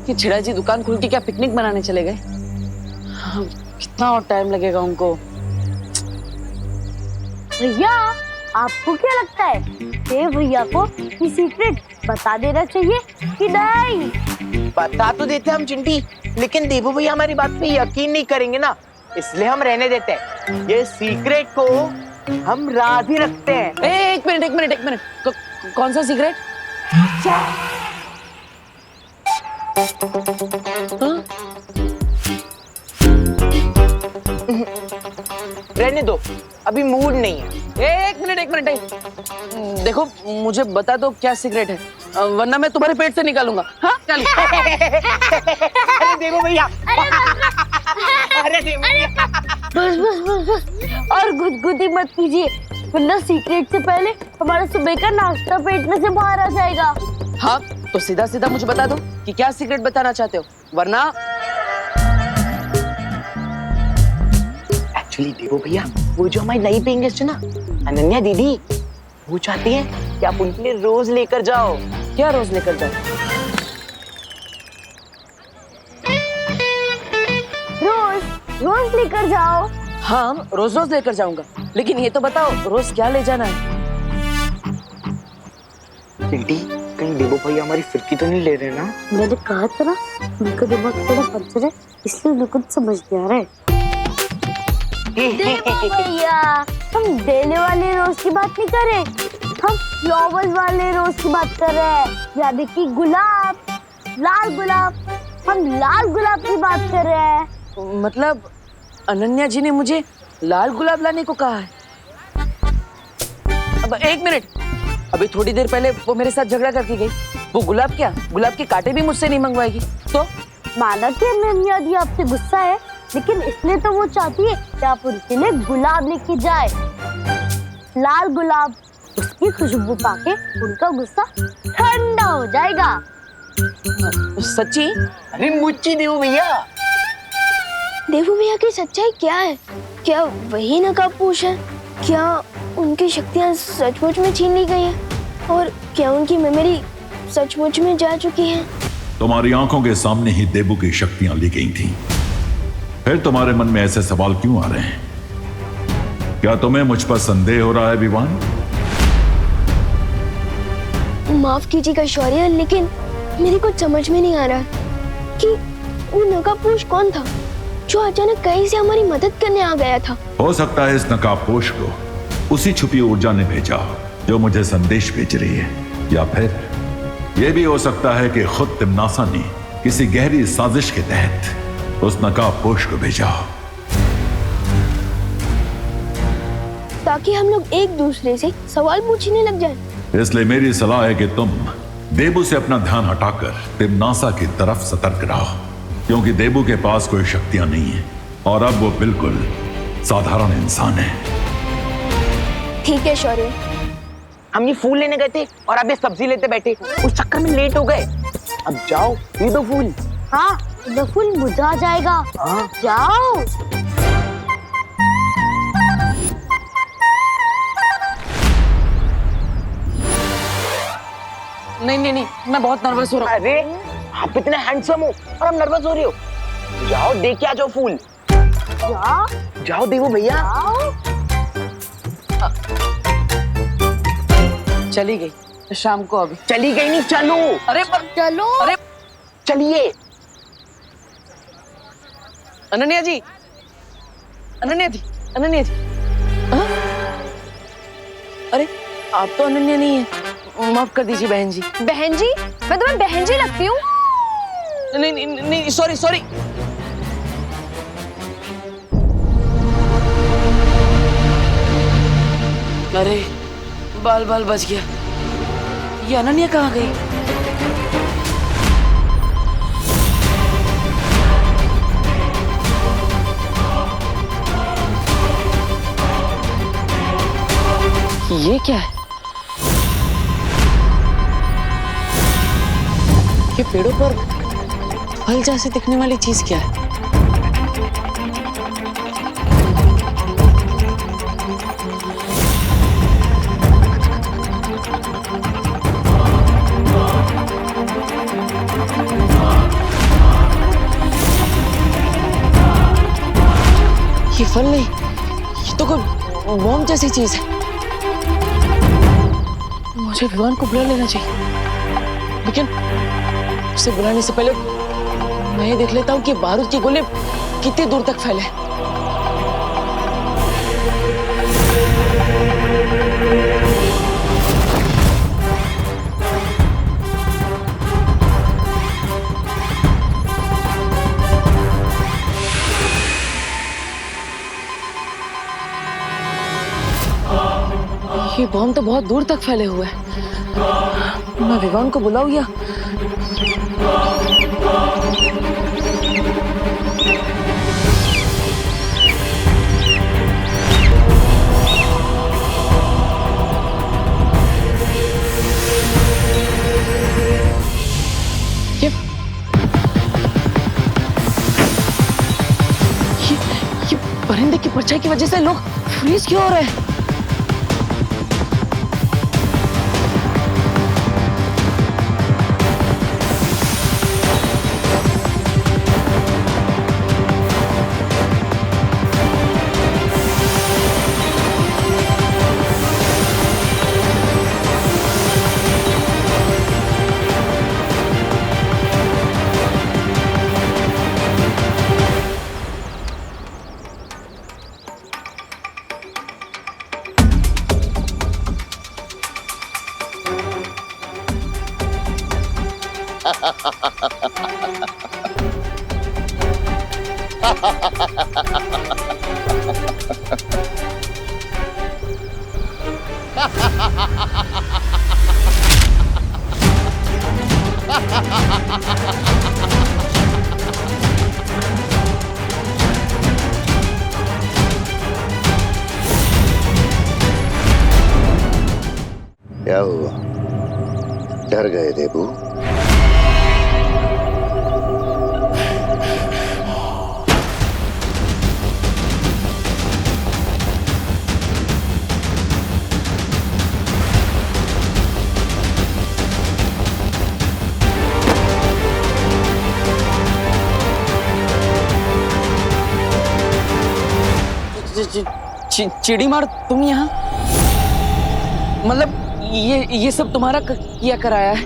कि छिड़ा जी दुकान खोल के क्या पिकनिक मनाने चले गए? कितना और टाइम लगेगा उनको? भैया, आपको क्या लगता है देव भैया को ये सीक्रेट बता देना चाहिए कि नहीं? बता तो देते हम चिंटी, लेकिन देवू भैया हमारी बात पे यकीन नहीं करेंगे ना, इसलिए हम रहने देते हैं। ये सीक्रेट को हम राज ही रखते हैं। एक मिनट। कौन सा सीक्रेट? रहने दो, अभी मूड नहीं है। एक मिनट। देखो, मुझे बता दो क्या सीक्रेट है, वरना मैं तुम्हारे पेट से निकालूंगा। हाँ, चल। अरे देवू भैया, अरे देवू भैया, बस और गुदगुदी मत कीजिए, वरना सीक्रेट से पहले हमारा सुबह का नाश्ता पेट में से बाहर आ जाएगा। हाँ, तो सीधा मुझे बता दो कि क्या सीक्रेट बताना चाहते हो, वरना एक्चुअली देवू भैया, वो जो हमारी नई पेइंग गेस्ट है ना, अनन्या दीदी, वो चाहती है कि आप उनके लिए रोज लेकर जाओ। क्या रोज लेकर जाओ? रोज लेकर जाओ। हाँ, रोज लेकर जाऊंगा, लेकिन ये तो बताओ रोज क्या ले जाना है? चिंटी, कहीं देवू भैया हमारी फिरकी तो नहीं ले रहे ना? मैंने कहा था ना, उनका दिमाग थोड़ा पंचर है, इसलिए उन्हें कुछ समझ नहीं आ रहा है। भैया, हम डेली वाले रोज की बात नहीं कर रहे, हम फ्लावर्स वाले रोज की बात कर रहे हैं, यानी कि गुलाब, लाल गुलाब। हम लाल गुलाब की बात कर रहे हैं। मतलब अनन्या जी ने मुझे लाल गुलाब लाने को कहा है? अब एक मिनट, अभी थोड़ी देर पहले वो मेरे साथ झगड़ा करके गई। वो गुलाब क्या, गुलाब के कांटे भी मुझसे नहीं मंगवाएगी। तो माना कि अनन्या दी आपसे गुस्सा है, लेकिन इसलिए तो वो चाहती है कि आप उनके लिए गुलाब लेके जाए, लाल गुलाब। उसकी खुशबू पाके उनका गुस्सा ठंडा हो जाएगा। सच्ची? अरे मुच्ची देवू भैया। देवू भैया की सच्चाई क्या है? क्या वही नकाबपोश है? क्या उनकी शक्तियाँ सचमुच में छीन ली गई हैं? और क्या उनकी मेमोरी सचमुच में जा चुकी है? तुम्हारी आंखों के सामने ही देवू की शक्तियां ली गई थीं। फिर तुम्हारे मन में ऐसे सवाल क्यों आ रहे हैं? क्या तुम्हें मुझ पर संदेह हो रहा है विवान? माफ कीजिएगा शौर्य, लेकिन मेरी कुछ समझ में नहीं आ रहा कि वो नकाबपोश कौन था जो अचानक कहीं से हमारी मदद करने आ गया था। हो सकता है इस नकाबपोश को उसी छुपी ऊर्जा ने भेजा जो मुझे संदेश भेज रही है, या फिर यह भी हो सकता है कि खुद तिमनासा ने किसी गहरी साजिश के तहत उस नकाबपोश को भेजा, ताकि हम लोग एक दूसरे से सवाल पूछने लग जाएं। इसलिए मेरी सलाह है कि तुम देबू से अपना ध्यान हटाकर तिमनासा की तरफ सतर्क रहो, क्योंकि देबू के पास कोई शक्तियां नहीं है और अब वो बिल्कुल साधारण इंसान है। ठीक है शौर्य। हम ये फूल लेने गए थे और अब ये सब्जी लेते बैठे, उस चक्कर में लेट हो गए। अब जाओ, ये दो फूल। हाँ, तो फूल मुझा जाएगा। हाँ। जाओ। नहीं, मैं बहुत नर्वस हो रहा हूँ। अरे आप इतने हैंडसम हो और हम नर्वस हो रहे हो। जाओ देख के आ जाओ फूल। जाओ देवू भैया। चली गई शाम को। अभी चली गई नहीं, चलो। अरे चलो। अरे चलिए। अनन्या जी। हाँ? अरे आप तो अनन्या नहीं है, माफ कर दीजिए बहन जी। बहन जी? मैं तुम्हें बहन जी लगती हूँ? नहीं, सॉरी। अरे बाल बच गया। ये अनन्या कहाँ गई? ये क्या है? ये पेड़ों पर फल जैसे दिखने वाली चीज क्या है? ये फल नहीं, ये तो कोई बॉम्ब जैसी चीज है। मुझे विवान को बुला लेना चाहिए, लेकिन उसे बुलाने से पहले मैं ये देख लेता हूँ कि बारूद के गोले कितने दूर तक फैले हैं। ये बॉम्ब तो बहुत दूर तक फैले हुए हैं। मैं विवान को बुलाऊं या ये परिंदे की परछाई की वजह से लोग फ्रीज क्यों हो रहे हैं? क्या हुआ? डर गए देबू? चिड़ी मार, तुम यहाँ? मतलब ये सब तुम्हारा किया कराया है?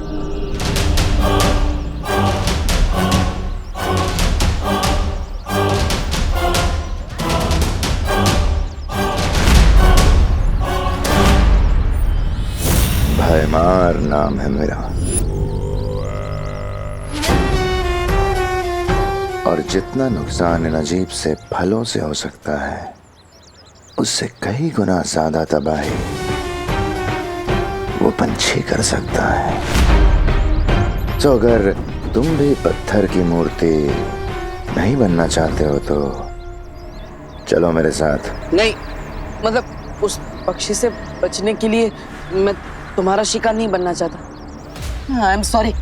भयमार नाम है मेरा, और जितना नुकसान इन अजीब से फलों से हो सकता है उससे कई गुना ज्यादा तबाही वो पंछी कर सकता है। तो अगर तुम भी पत्थर की मूर्ति नहीं बनना चाहते हो तो चलो मेरे साथ। नहीं, मतलब उस पक्षी से बचने के लिए मैं तुम्हारा शिकार नहीं बनना चाहता। I am sorry.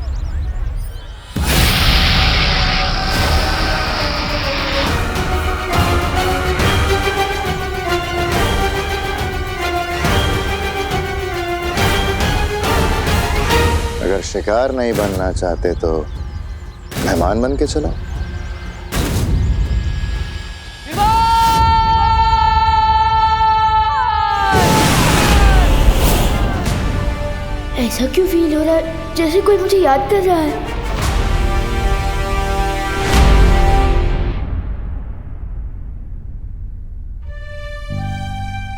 अगर शिकार नहीं बनना चाहते तो मेहमान बन के चलो। ऐसा क्यों फील हो रहा है जैसे कोई मुझे याद कर रहा है?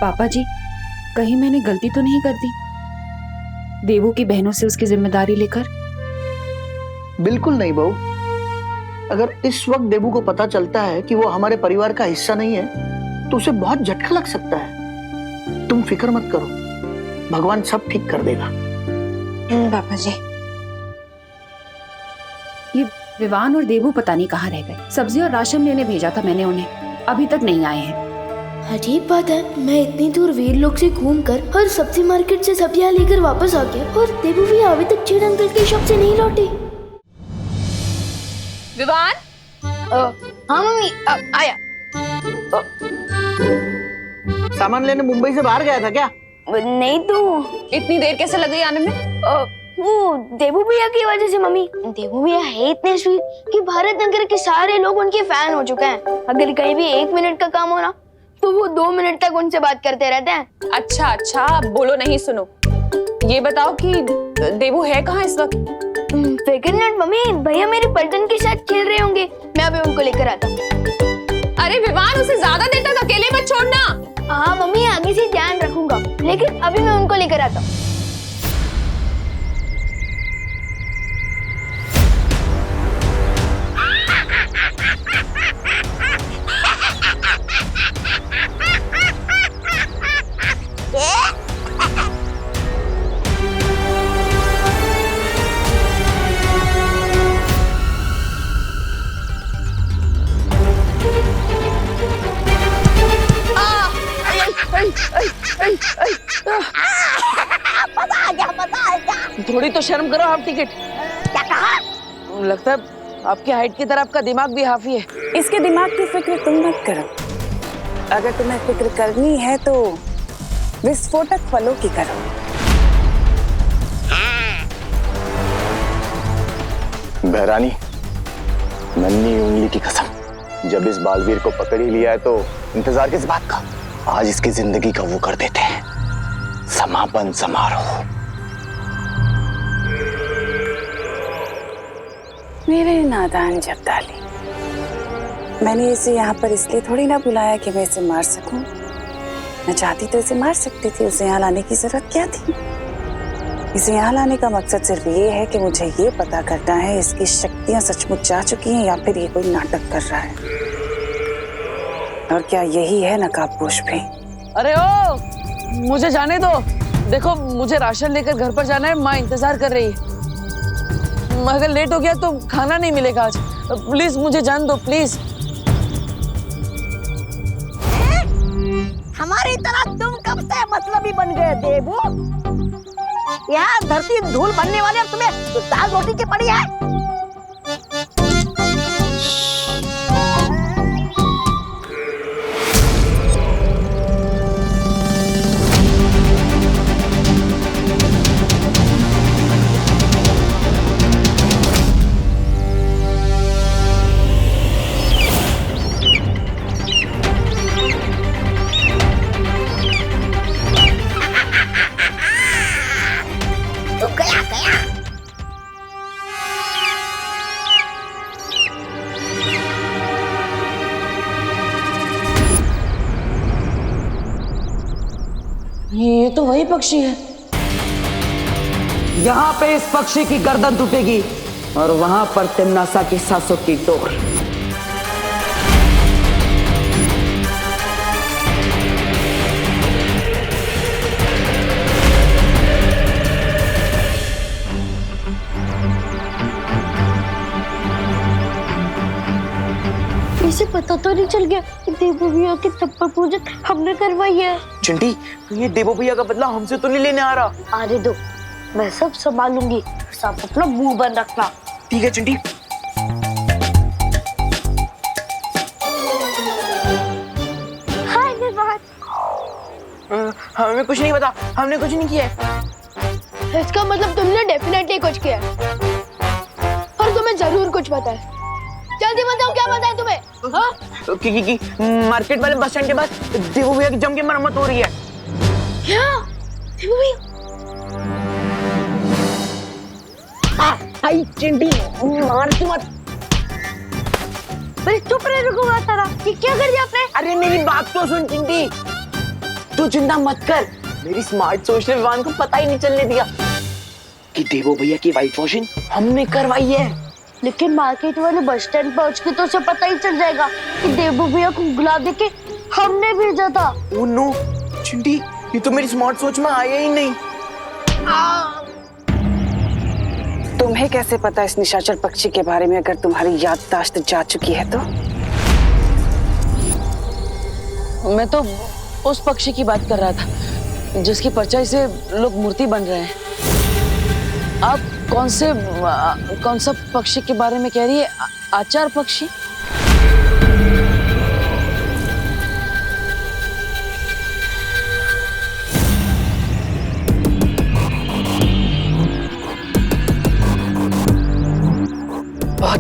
पापा जी, कहीं मैंने गलती तो नहीं कर दी देवू की बहनों से उसकी जिम्मेदारी लेकर? बिल्कुल नहीं बहू। अगर इस वक्त देवू को पता चलता है कि वो हमारे परिवार का हिस्सा नहीं है तो उसे बहुत झटका लग सकता है। तुम फिक्र मत करो, भगवान सब ठीक कर देगा। पापा जी, ये विवान और देवू पता नहीं कहाँ रह गए। सब्जी और राशन लेने भेजा था मैंने उन्हें, अभी तक नहीं आए हैं। अजीब बात है, मैं इतनी दूर वीर लोग से घूमकर और सब्जी मार्केट से सब्जियां लेकर वापस आ गया और देवू भी अभी तक चीड़ अंकल के शॉप से नहीं लौटे। विवान? हाँ मम्मी, आया। सामान लेने मुंबई से बाहर गया था क्या? नहीं तो इतनी देर कैसे लग गई आने में? वो देवू भैया की वजह से मम्मी। देवू भैया है इतने स्वीट कि भारत नगर के सारे लोग उनके फैन हो चुके हैं। अगर कहीं भी 1 मिनट का काम हो ना तो वो 2 मिनट तक उनसे बात करते रहते हैं। अच्छा अच्छा, बोलो नहीं सुनो। ये बताओ कि देवू है कहाँ इस वक्त? फिक्र नहीं मम्मी, भैया मेरे पलटन के साथ खेल रहे होंगे। मैं अभी उनको लेकर आता हूँ। अरे विवान, उसे ज्यादा देर तक अकेले मत छोड़ना। हाँ मम्मी, आगे से ध्यान रखूंगा, लेकिन अभी मैं उनको लेकर आता हूँ। थोड़ी तो शर्म करो हाफ टिकट। क्या कहा? लगता है आपकी हाइट की तरह आपका दिमाग भी हाफी है। इसके दिमाग की फिक्र तुम मत करो। अगर तुम्हें फिक्र करनी है तो विस्फोटक फलों की करो। बहरानी, नन्ही उंगली की कसम, जब इस बालवीर को पकड़ ही लिया है तो इंतजार किस बात का? आज इसकी जिंदगी का वो कर देते हैं, समापन समारोह। मेरे नादान जब्दाली, मैंने इसे यहाँ पर इसलिए थोड़ी ना बुलाया कि मैं इसे मार सकूं। मैं चाहती तो इसे मार सकती थी, उसे यहाँ लाने की जरूरत क्या थी? इसे यहाँ लाने का मकसद सिर्फ ये है कि मुझे ये पता करना है इसकी शक्तियां सचमुच जा चुकी हैं या फिर ये कोई नाटक कर रहा है। और क्या यही है नकाबपोश भी? अरे ओ, मुझे जाने दो। देखो, मुझे राशन लेकर घर पर जाना है, माँ इंतजार कर रही है। अगर लेट हो गया तो खाना नहीं मिलेगा आज। प्लीज मुझे जान दो, प्लीज। हमारी तरह तुम कब से मतलबी बन गए देवू? यहाँ धरती धूल बनने वाले, और तुम्हें दाल रोटी की पड़ी है। ये तो वही पक्षी है। यहाँ पे इस पक्षी की गर्दन टूटेगी और वहां पर तिमनासा की सांसों की डोर। इसे पता तो नहीं चल गया कि देवू भैया की तप्पड़ पूजा हमने करवाई है। चिंटी, ये देवो भैया का बदला हमसे तो नहीं लेने आ रहा। आने दो, मैं सब संभालूंगी। सब अपना मुंह बंद रखना। ठीक है चिंटी। हाय विवान। हमें कुछ नहीं पता, हमने कुछ नहीं किया। इसका मतलब तुमने डेफिनेटली कुछ किया है। और तुम्हें जरूर कुछ पता है। जल्दी बताओ, क्या पता है तुम्हें? हाँ? क्योंकि मार्केट वाले बस स्टैंड के पास देवो भैया की जम के मरम्मत हो रही है। क्या? देवू भैया? आई चिंटी, मार मत। भाई चुप रहे, रुको तारा। ये क्या कर दिया आपने? अरे मेरी बात तो सुन चिंटी, तू चिंता मत कर। मेरी स्मार्ट सोच ने विवान को पता ही नहीं चलने दिया कि देवो भैया की वाइट वॉशिंग हमने करवाई है। लेकिन मार्केट वाले बस स्टैंड पहुंच के तो उसे पता ही चल जाएगा कि देवू भैया को गुलाब देके हमने भेजा था। ओह नो चिंटी, ये तो मेरी स्मार्ट सोच में आया ही नहीं। तुम्हें कैसे पता इस निशाचर पक्षी के बारे में, अगर तुम्हारी याददाश्त जा चुकी है तो? मैं तो उस पक्षी की बात कर रहा था जिसकी परछाई से लोग मूर्ति बन रहे हैं। आप कौन सा पक्षी के बारे में कह रही है? आचार पक्षी?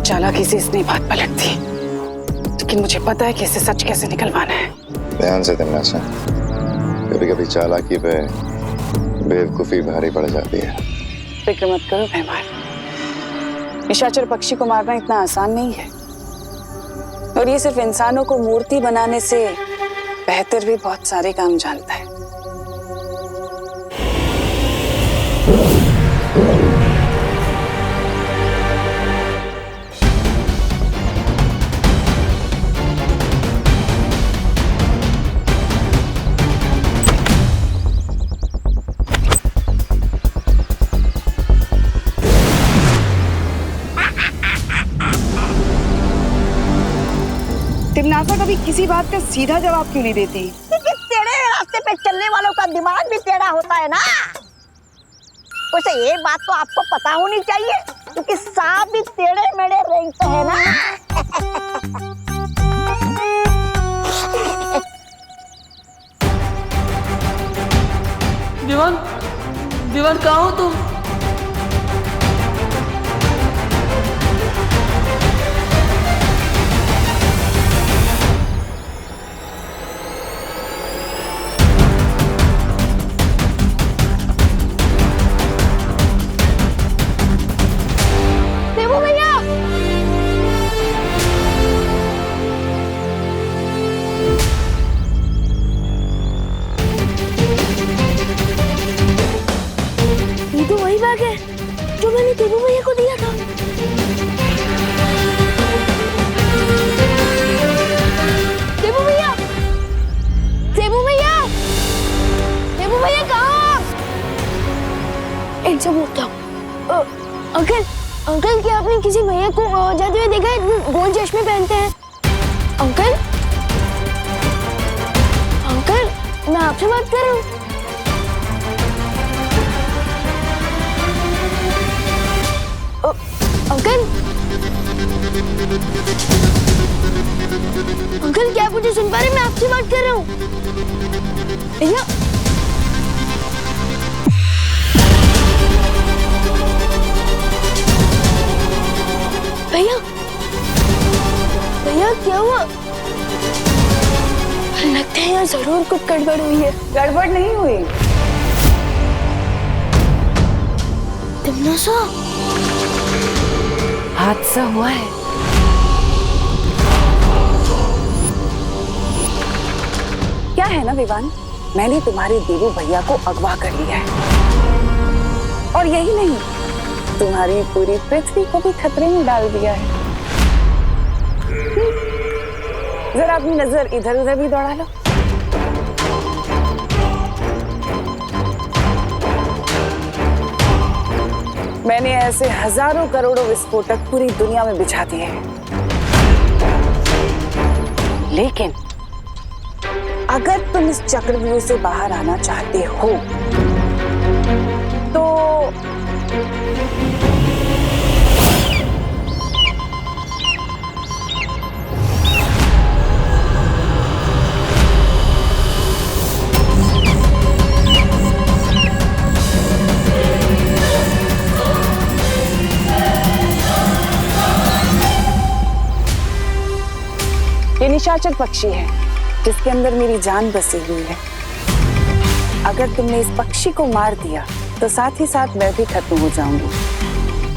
बहुत चालाकी से इसने बात पलट दी, लेकिन मुझे पता है कि इसे सच कैसे निकलवाना है। ध्यान से तमन्ना, कभी कभी चालाकी पे बेवकूफी भारी पड़ जाती है। फिक्र मत करो मेहमान, निशाचर पक्षी को मारना इतना आसान नहीं है, और ये सिर्फ इंसानों को मूर्ति बनाने से बेहतर भी बहुत सारे काम जानता है। तिमनासा कभी किसी बात का सीधा जवाब क्यों नहीं देती? टेढ़े रास्ते पे चलने वालों का दिमाग भी टेढ़ा होता है ना। वैसे ये बात तो आपको पता होनी चाहिए, क्योंकि सांप भी टेढ़े मेढ़े रेंगते हैं ना। दीवान, दीवान कहाँ हो तुम? देवू भैया, ये तो वही बैग है जो मैंने देवू भैया को दिया था। देवू भैया, देवू भैया, देवू भैया कहाँ? इनसे बोलता हूँ। अंकल, अंकल क्या आपने किसी भैया को जाते हुए देखा है? गोल चश्मे पहनते हैं। अंकल, अंकल मैं आपसे बात कर रहा हूँ। अंकल, अंकल क्या आप मुझे सुन पा रहे हैं? मैं आपसे बात कर रहा हूँ। भैया, भैया, भैया क्या हुआ? लगता है यहाँ जरूर कुछ गड़बड़ हुई है। गड़बड़ नहीं हुई। तिमनासा, हादसा हुआ है। क्या है ना विवान, मैंने तुम्हारे देवू भैया को अगवा कर लिया है, और यही नहीं, तुम्हारी पूरी पृथ्वी को भी खतरे में डाल दिया है। जरा अपनी नजर इधर उधर भी दौड़ा लो। मैंने ऐसे हजारों करोड़ों विस्फोटक पूरी दुनिया में बिछा दिए हैं, लेकिन अगर तुम इस चक्रव्यूह से बाहर आना चाहते हो तो ये निशाचर पक्षी है जिसके अंदर मेरी जान बसी हुई है। अगर तुमने इस पक्षी को मार दिया तो साथ ही साथ मैं भी खत्म हो जाऊंगी,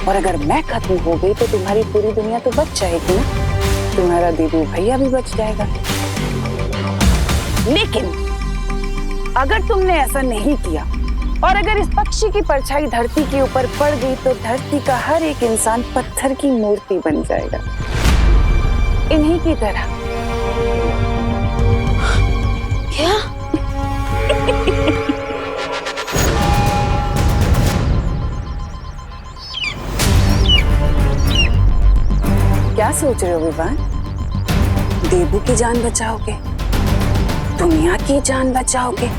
और अगर मैं खत्म हो गई तो तुम्हारी पूरी दुनिया तो बच जाएगी ना, तुम्हारा देवू भैया भी बच जाएगा। लेकिन अगर तुमने ऐसा नहीं किया और अगर इस पक्षी की परछाई धरती के ऊपर पड़ गई तो धरती का हर एक इंसान पत्थर की मूर्ति बन जाएगा, इन्हीं की तरह। क्या? क्या सोच रहे हो विवान? देवू की जान बचाओगे, दुनिया की जान बचाओगे,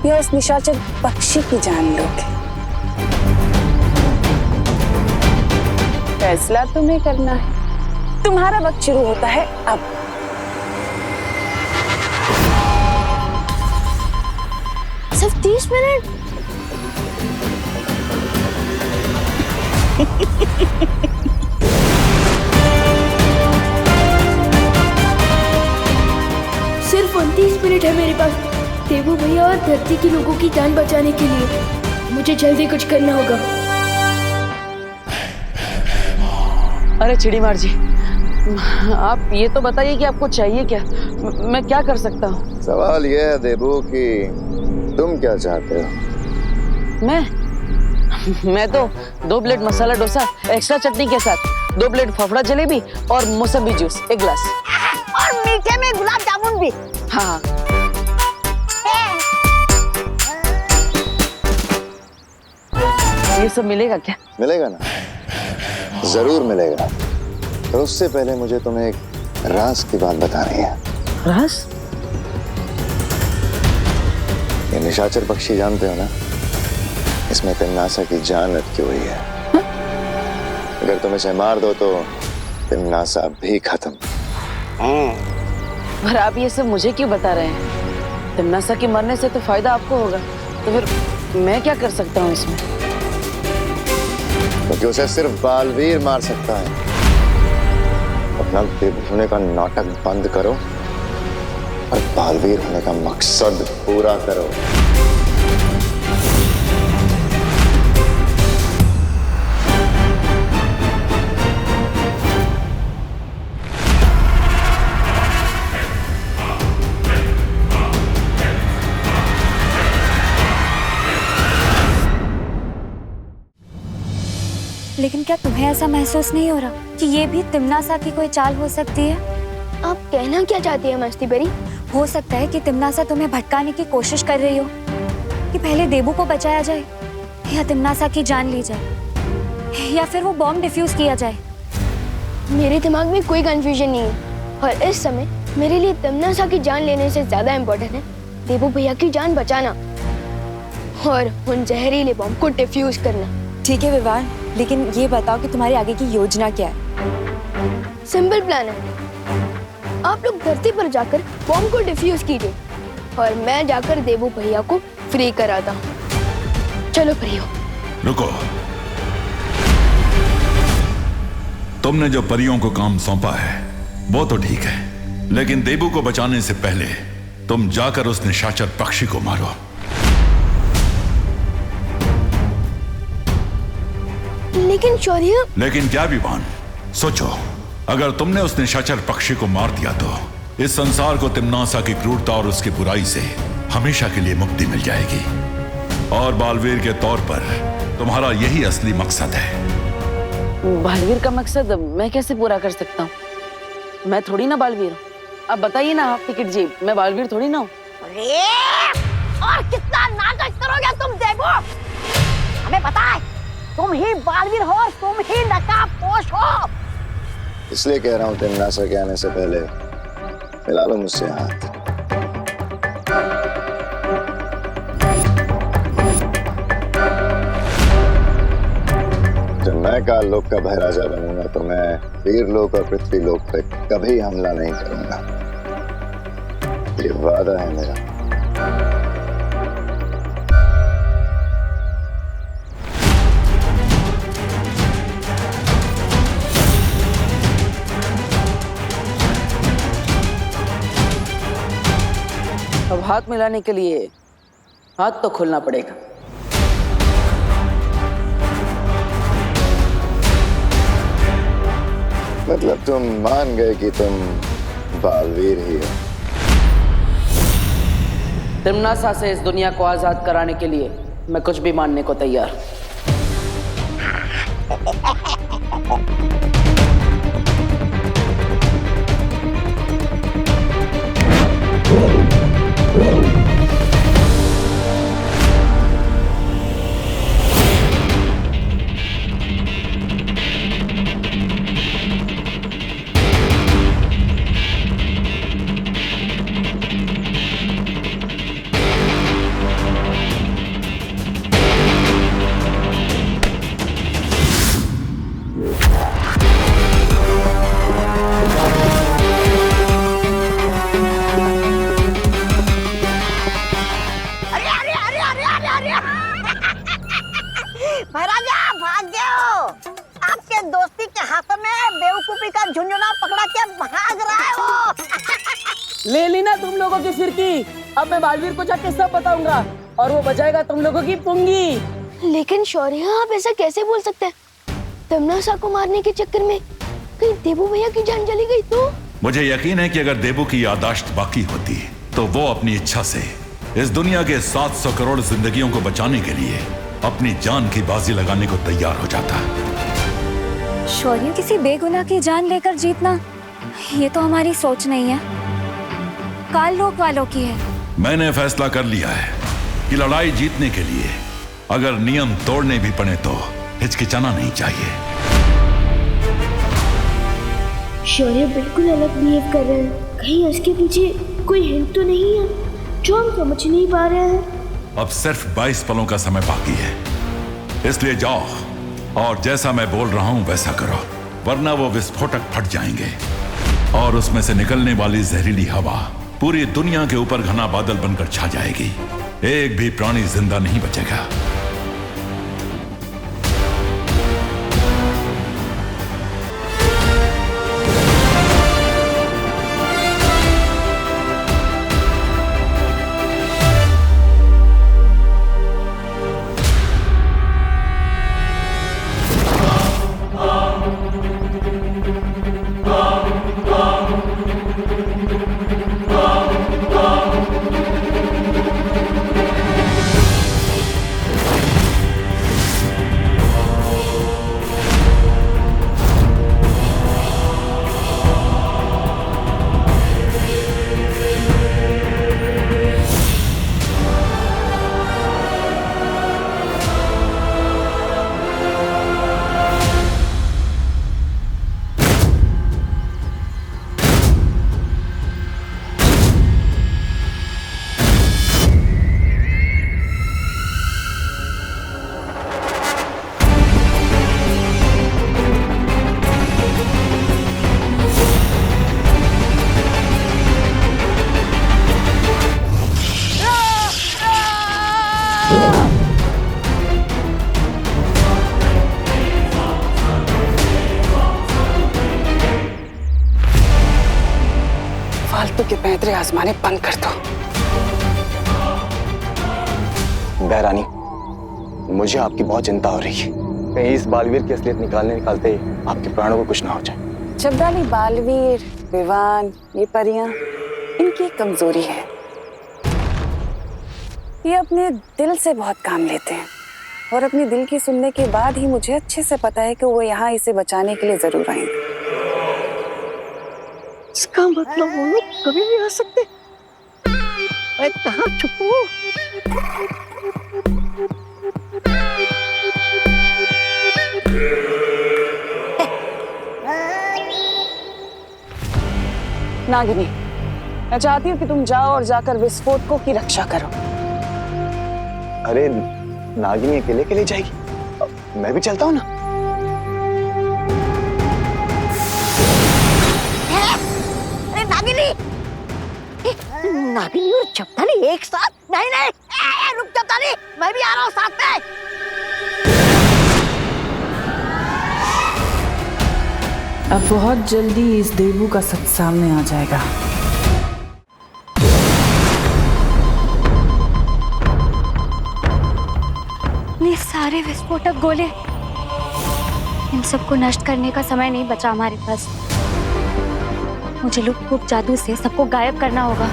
या उस निशाचर पक्षी की जान लोगे? फैसला तुम्हें करना है। तुम्हारा वक्त शुरू होता है अब। सिर्फ 30 मिनट? है मेरे पास देवू भैया और धरती के लोगों की जान बचाने के लिए। मुझे जल्दी कुछ करना होगा। अरे चिड़ीमार जी, आप ये तो बताइए कि आपको चाहिए क्या? मैं क्या कर सकता हूँ? सवाल यह है देबू कि तुम क्या चाहते हो? मैं तो 2 प्लेट मसाला डोसा एक्स्ट्रा चटनी के साथ, 2 प्लेट फाफड़ा जलेबी और मौसमी जूस 1 गिलास, और मीठे में गुलाब जामुन भी। हाँ। ये सब मिलेगा क्या? मिलेगा ना, जरूर मिलेगा। तो उससे पहले मुझे तुम्हें एक राज की बात बतानी है। राज? ये निशाचर पक्षी जानते हो ना, इसमें तिम्नासा की जान अटकी हुई है। अगर तुम इसे मार दो तो तिम्नासा भी खत्म। पर आप ये सब मुझे क्यों बता रहे हैं? तिम्नासा के मरने से तो फायदा आपको होगा, तो फिर मैं क्या कर सकता हूँ इसमें? क्योंकि उसे सिर्फ बालवीर मार सकता है। अपना देव होने का नाटक बंद करो और बालवीर होने का मकसद पूरा करो। लेकिन क्या तुम्हें ऐसा महसूस नहीं हो रहा कि ये भी तिम्नासा की कोई चाल हो सकती है? आप कहना क्या चाहती है मस्ती बेरी? हो सकता है कि तिम्नासा तुम्हें भटकाने की कोशिश कर रही हो कि पहले देबू को बचाया जाए या तिम्नासा की जान ली जाए या फिर वो बॉम्ब डिफ्यूज किया जाए। मेरे दिमाग में कोई कंफ्यूजन नहीं है और इस समय मेरे लिए तिम्नासा की जान लेने से ज्यादा इम्पोर्टेंट है देबू भैया की जान बचाना और उन जहरीले बॉम्ब को डिफ्यूज करना। ठीक है विवान, लेकिन ये बताओ कि तुम्हारी आगे की योजना क्या है? सिंपल प्लान है। आप लोग धरती पर जाकर बॉम्ब को डिफ्यूज कीजिए और मैं जाकर देवू भैया को फ्री कराता हूँ। चलो फ्री हो। रुको, तुमने जो परियों को काम सौंपा है वो तो ठीक है, लेकिन देबू को बचाने से पहले तुम जाकर उस निशाचर पक्षी को मारो। लेकिन शौर्य। लेकिन क्या विवान? सोचो, अगर तुमने उस निशाचर पक्षी को मार दिया तो इस संसार को तिम्नासा की क्रूरता और उसकी बुराई से हमेशा के लिए मुक्ति मिल जाएगी। और बालवीर के तौर पर तुम्हारा यही असली मकसद है। बालवीर का मकसद मैं कैसे पूरा कर सकता हूँ? मैं थोड़ी ना बालवीर हूँ। अब बताइए ना आप टिकट जी, मैं बालवीर थोड़ी ना हूँ। और कितना नाटक करोगे तुम देवू? हमें पता है तुम ही बालवीर हो, तुम ही नकाबपोश हो। इसलिए कह रहा हूं तिम्नासा के आने से पहले मिला लो मुझसे हाथ। जब मैं काल लोक का भयराजा बनूंगा तो मैं वीर लोक और पृथ्वी लोक पे कभी हमला नहीं करूंगा। ये वादा है मेरा। अब हाथ मिलाने के लिए हाथ तो खोलना पड़ेगा। मतलब तुम मान गए कि तुम बालवीर ही हो? तिम्नासा से इस दुनिया को आजाद कराने के लिए मैं कुछ भी मानने को तैयार हूं। लोगों की फिरकी। अब मैं बालवीर को जाके सब बताऊंगा और वो बजाएगा तुम लोगों की पुंगी। लेकिन शौर्य, आप ऐसा कैसे बोल सकते हैं? तमन्ना को मारने के चक्कर में कहीं देबू भैया की जान चली गई तो? मुझे यकीन है कि अगर देबू की याददाश्त बाकी होती तो वो अपनी इच्छा से इस दुनिया के 700 करोड़ जिंदगियों को बचाने के लिए अपनी जान की बाजी लगाने को तैयार हो जाता। शौर्य, किसी बेगुनाह की जान लेकर जीतना ये तो हमारी सोच नहीं है, काल लोक वालों की है। मैंने फैसला कर लिया है कि लड़ाई जीतने के लिए अगर नियम तोड़ने भी पड़े तो हिचकिचाना नहीं चाहिए। शौर्य बिल्कुल अलग बिहेव कर रहे हैं। कहीं इसके पीछे कोई हिंट तो नहीं है जो हम समझ नहीं पा रहे हैं? अब सिर्फ 22 पलों का समय बाकी है, इसलिए जाओ और जैसा मैं बोल रहा हूं वैसा करो, वरना वो विस्फोटक फट जाएंगे और उसमें से निकलने वाली जहरीली हवा पूरी दुनिया के ऊपर घना बादल बनकर छा जाएगी। एक भी प्राणी जिंदा नहीं बचेगा। फालतू के पैंतरे आजमाने बंद कर दो। बहरानी, मुझे आपकी बहुत चिंता हो रही है। कहीं इस बालवीर की असलियत निकालते आपके प्राणों को कुछ ना हो जाए। शब्दाली, बालवीर, विवान, ये परियां, इनकी एक कमजोरी है, ये अपने दिल से बहुत काम लेते हैं और अपने दिल की सुनने के बाद ही मुझे अच्छे से पता है कि वो यहाँ इसे बचाने के लिए जरूर आएंगे। इसका मतलब वो लोग कभी भी आ सकते। मैं कहाँ छुपू? नागिनी, मैं चाहती हूँ कि तुम जाओ और जाकर विस्फोटकों की रक्षा करो। अरे नागिनी अकेले के लिए जाएगी, मैं भी चलता हूँ ना। नागिनी और चपताली एक साथ? नहीं नहीं, रुक चपताली, मैं भी आ रहा हूँ साथ में। अब बहुत जल्दी इस देबू का सच सामने आ जाएगा। ये सारे विस्फोटक गोले, इन सबको नष्ट करने का समय नहीं बचा हमारे पास। मुझे लुक जादू से सबको गायब करना होगा।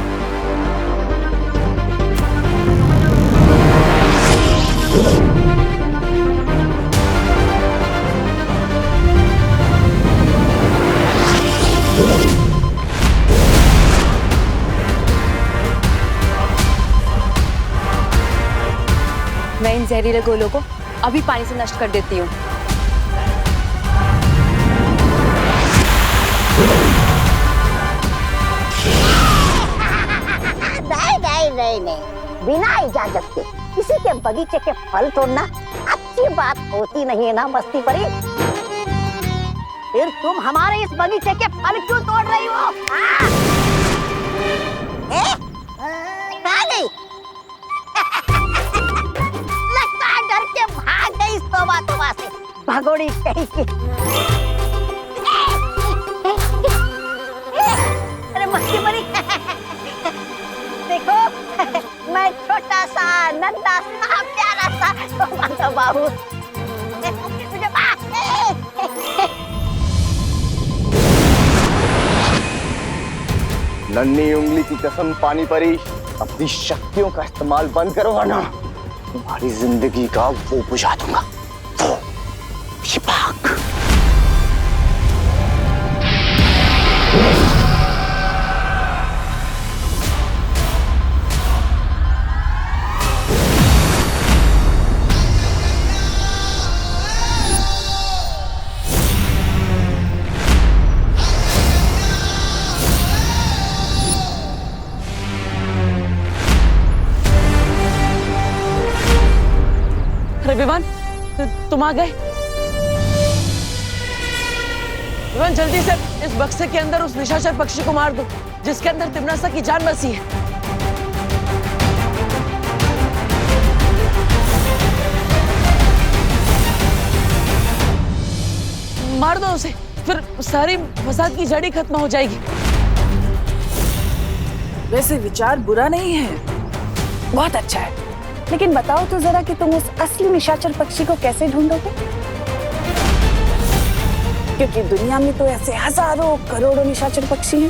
मैं इन जहरीले गोलों को अभी पानी से नष्ट कर देती हूँ। नहीं, बिना इजाजत के किसी के बगीचे के फल तोड़ना अच्छी बात होती नहीं है ना मस्ती परी। फिर तुम हमारे इस बगीचे के फल क्यों तोड़ रही हो? कहाँ गई? लगता है डर के भाग गई इस तोबा से, भगोड़ी कहीं की। अरे मस्ती परी, बाबू। नन्ही उंगली की कसम पानी परी, अपनी शक्तियों का इस्तेमाल बंद करो वरना तुम्हारी जिंदगी का वो बुझा दूंगा, वो शिपाक। अरे विवान, तुम आ गए। विवान जल्दी से इस बक्से के अंदर उस निशाचर पक्षी को मार दो जिसके अंदर तिमनासा की जान बसी है। मार दो उसे, फिर सारी फसाद की जड़ी खत्म हो जाएगी। वैसे विचार बुरा नहीं है, बहुत अच्छा है, लेकिन बताओ तो जरा कि तुम उस असली निशाचर पक्षी को कैसे ढूंढोगे? क्योंकि दुनिया में तो ऐसे हजारों करोड़ों निशाचर पक्षी हैं।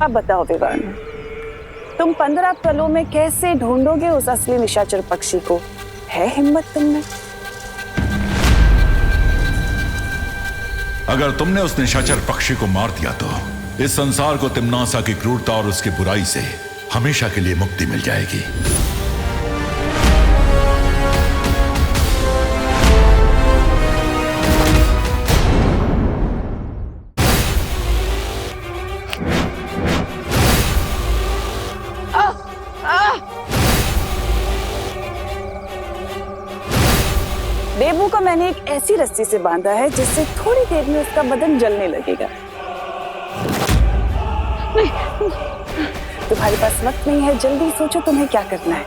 अब बताओ विवान, तुम 15 पलों में कैसे ढूंढोगे उस असली निशाचर पक्षी को? है हिम्मत तुम में? अगर तुमने उस निशाचर पक्षी को मार दिया तो इस संसार को तिमनासा की क्रूरता और उसकी बुराई से हमेशा के लिए मुक्ति मिल जाएगी। देबू को मैंने एक ऐसी रस्सी से बांधा है जिससे थोड़ी देर में उसका बदन जलने लगेगा। तुम्हारे पास वक्त नहीं है, जल्दी सोचो तुम्हें क्या करना है।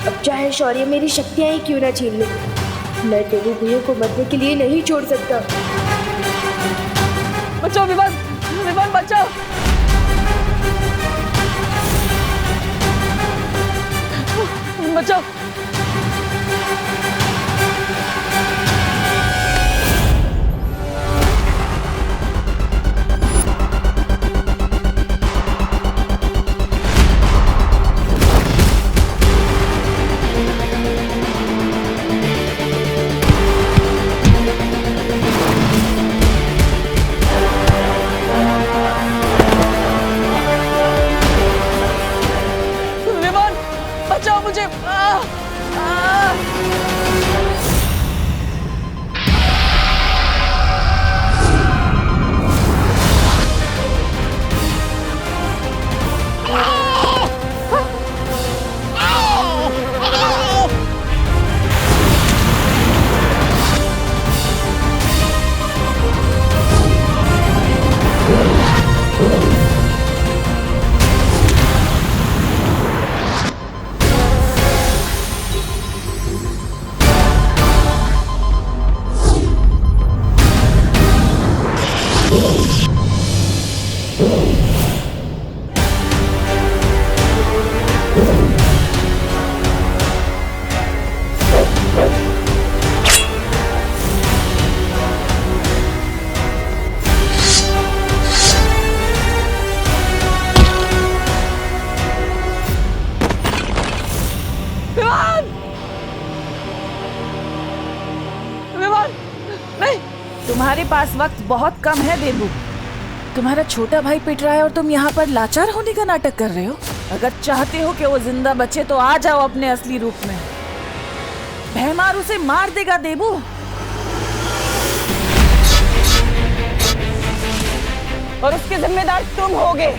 अब चाहे शौर्य मेरी शक्तियां ही क्यों ना छीन ले, मैं देवू भैया को मरने के लिए नहीं छोड़ सकता। बचाओ विवान, विवान बचाओ। बचाओ। विवान बचाओ मुझे। तुम्हारे पास वक्त बहुत कम है देबू। तुम्हारा छोटा भाई पिट रहा है और तुम यहाँ पर लाचार होने का नाटक कर रहे हो। अगर चाहते हो कि वो जिंदा बचे तो आ जाओ अपने असली रूप में। भैमार उसे मार देगा देबू। और उसके जिम्मेदार तुम होगे।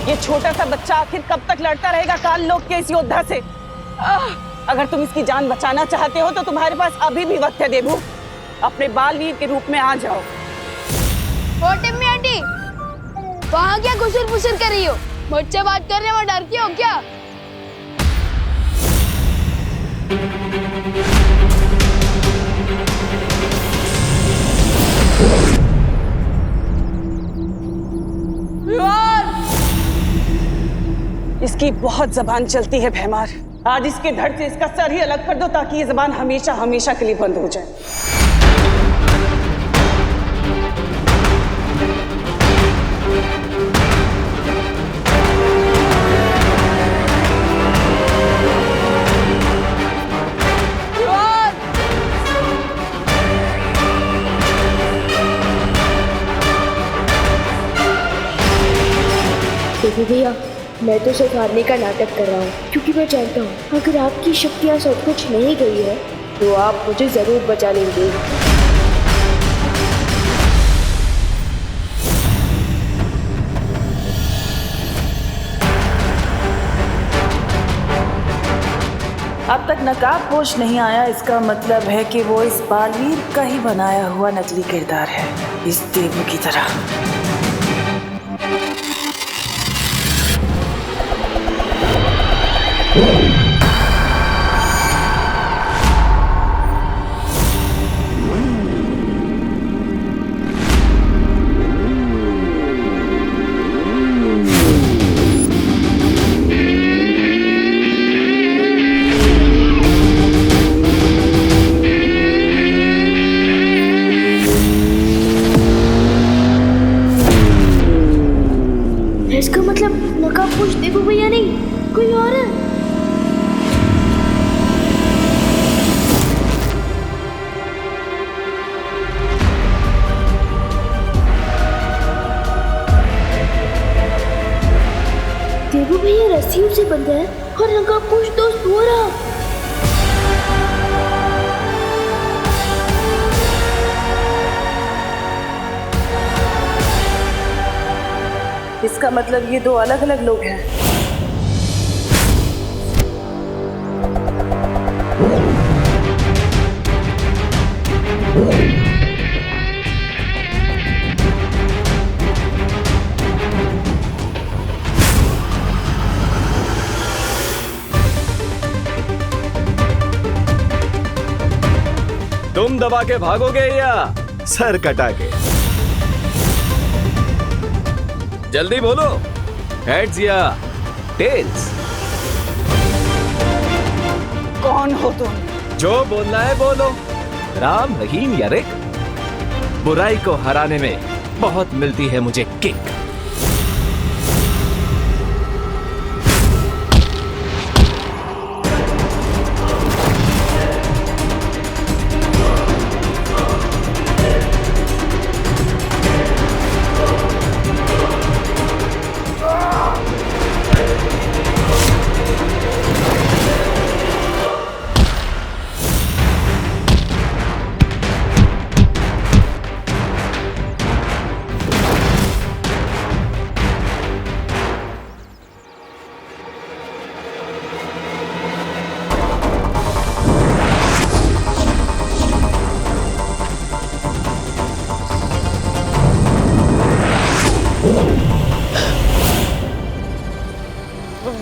ये छोटा सा बच्चा आखिर कब तक लड़ता रहेगा काल लोक के इस योद्धा से? अगर तुम इसकी जान बचाना चाहते हो तो तुम्हारे पास अभी भी वक्त है देबू। अपने बालवीर के रूप में आ जाओ। टिम्मी आंटी, वहाँ क्या घुसर फुसर कर रही हो? मुझसे बात करने में डरती हो क्या? इसकी बहुत जबान चलती है भैमार। आज इसके धड़ से इसका सर ही अलग कर दो ताकि ये जबान हमेशा हमेशा के लिए बंद हो जाए। देखो भैया, मैं तो सिर्फ हारने का नाटक कर रहा हूँ, क्योंकि मैं जानता हूँ अगर आपकी शक्तियाँ सचमुच नहीं गई है तो आप मुझे जरूर बचा लेंगे। अब तक नकाबपोश नहीं आया, इसका मतलब है कि वो इस बालवीर का ही बनाया हुआ नकली किरदार है, इस देव की तरह। इसका मतलब नकाबपोश देवू भैया नहीं, कोई और है। देवू भैया रस्सियों से बंधा है और नकाबपोश दोस्त हो रहा। इसका मतलब ये दो अलग अलग लोग हैं। तुम दबा के भागोगे या सर कटा के? जल्दी बोलो, हेड्स या टेल्स? कौन हो तुम? जो बोलना है बोलो। राम, रहीम या रिक, बुराई को हराने में बहुत मिलती है मुझे किक।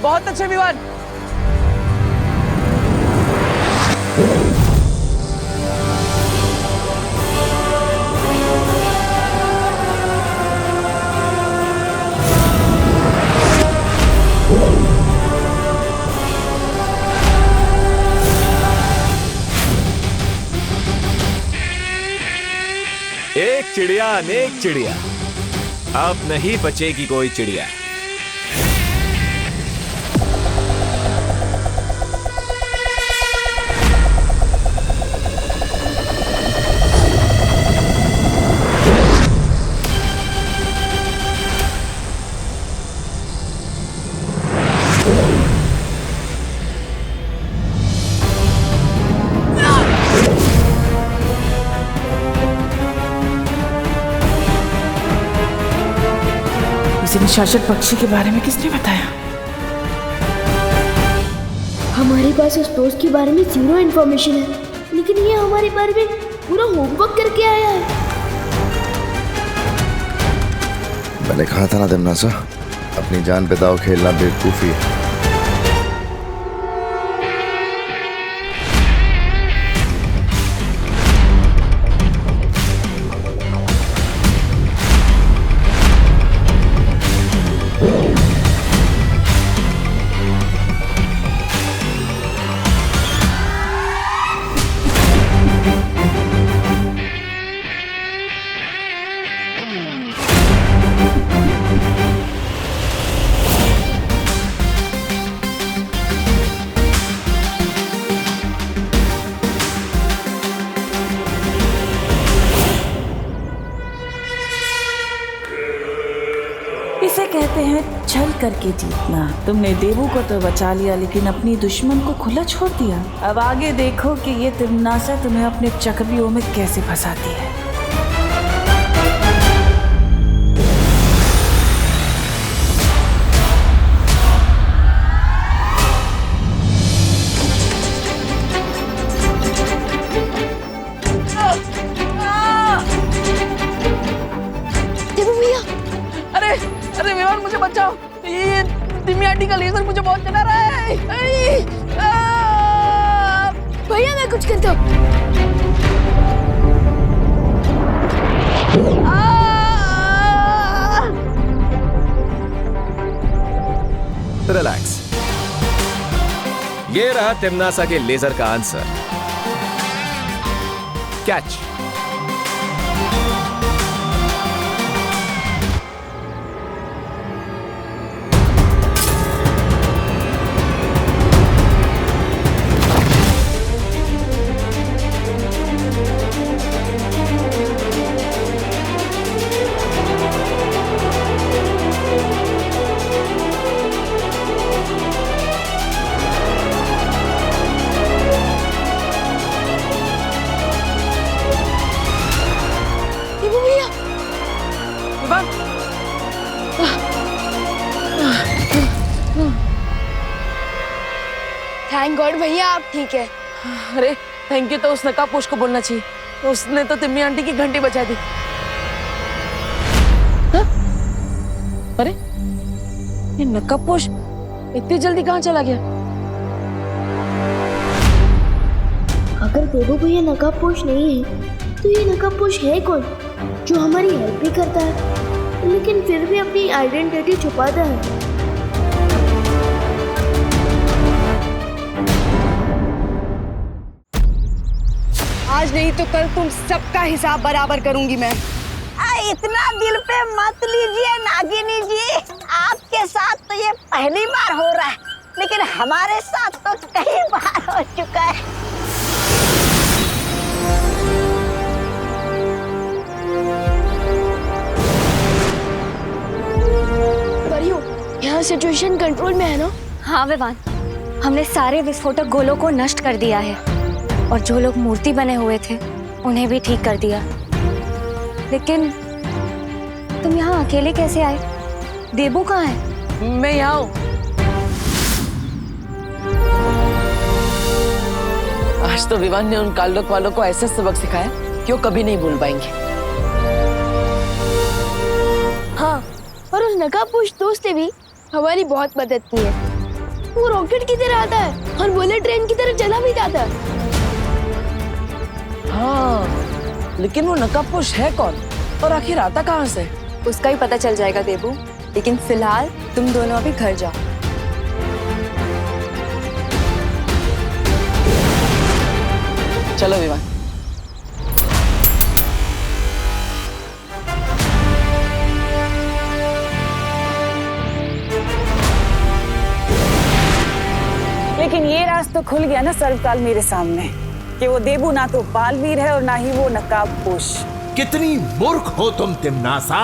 बहुत अच्छे विवान। एक चिड़िया अनेक चिड़िया, अब नहीं बचेगी कोई चिड़िया। इसे निशाचर पक्षी के बारे में किसने बताया? हम हमारे पास उस दोस्त के बारे में 0 इन्फॉर्मेशन है, लेकिन ये हमारे बारे में पूरा होमवर्क करके आया है। मैंने कहा था ना तिमनासा, अपनी जान पे दांव खेलना बेवकूफी है। इसे कहते हैं छल करके जीतना। तुमने देवू को तो बचा लिया, लेकिन अपनी दुश्मन को खुला छोड़ दिया। अब आगे देखो कि ये तिमनासा तुम्हें अपने चक्रव्यूह में कैसे फंसाती है। अरे विवान, मुझे बचाओ, ये तिमी आंटी का लेजर मुझे बहुत जला रहा है। भैया मैं कुछ करता हूँ। रिलैक्स। ये रहा तिमनासा के लेजर का आंसर। कैच। थैंक गॉड भैया आप ठीक है। अरे थैंक यू तो उस नकाबपोश को बोलना चाहिए, उसने तो तिम्मी आंटी की घंटी बचा दी। हाँ? अरे ये नकाबपोश इतनी जल्दी कहाँ चला गया? अगर देवू भैया नकाबपोश नहीं है तो ये नकाबपोश है कौन जो हमारी हेल्प भी करता है लेकिन फिर भी अपनी आइडेंटिटी छुपाता है? आज नहीं तो कल तुम सबका हिसाब बराबर करूंगी मैं। इतना दिल पे मत लीजिए नागिनी जी, आपके साथ तो ये पहली बार हो रहा है, लेकिन हमारे साथ तो कई बार हो चुका है। परियो, यहाँ सिचुएशन कंट्रोल में है ना? हाँ विवान, हमने सारे विस्फोटक गोलों को नष्ट कर दिया है और जो लोग मूर्ति बने हुए थे उन्हें भी ठीक कर दिया। लेकिन तुम यहाँ अकेले कैसे आए? देबू कहाँ है? मैं यहाँ हूँ। आज तो विवान ने उन काल्डोक वालों को ऐसा सबक सिखाया कि वो कभी नहीं भूल पाएंगे। हाँ, और उस नकाबपोश दोस्त ने भी हमारी बहुत मदद की है। वो रॉकेट की तरह आता है और बुलेट ट्रेन की तरह चला भी जाता है। हाँ, लेकिन वो नकाबपोश है कौन और आखिर आता कहाँ से? उसका ही पता चल जाएगा देबू, लेकिन फिलहाल तुम दोनों अभी घर जाओ। चलो विवान। लेकिन ये राज तो खुल गया ना सर्वकाल मेरे सामने कि वो देबू ना तो बालवीर है और ना ही वो नकाबपोश। कितनी मूर्ख हो तुम तिमनासा,